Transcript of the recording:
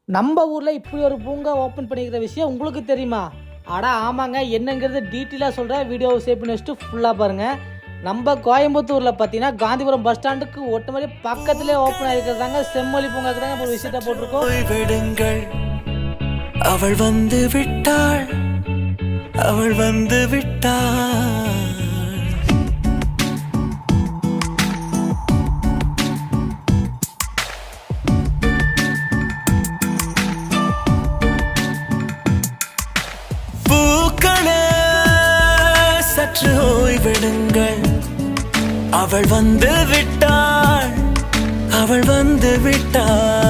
நம்ம ஊரில் இப்படி ஒரு பூங்கா ஓப்பன் பண்ணிக்கிற விஷயம் உங்களுக்கு தெரியுமா? அடா ஆமாங்க, என்னங்கிறது டீட்டெயிலாக சொல்கிறேன். வீடியோவை சேவ் பண்ணி வச்சுட்டு ஃபுல்லாக பாருங்கள். நம்ம கோயம்புத்தூரில் பார்த்தீங்கன்னா காந்திபுரம் பஸ் ஸ்டாண்டுக்கு ஒட்டு மாதிரி பக்கத்துலேயே ஓப்பன் ஆகிருக்கிறதாங்க செம்மொழி பூங்காக்கு தாங்க இப்போ விசிட்டாக போட்டிருக்கோம். அவள் வந்து விட்டாள், அவள் வந்து விட்டாள். சற்று ஓய்வெடுங்கள், அவள் வந்து விட்டாள், அவள் வந்து விட்டாள்.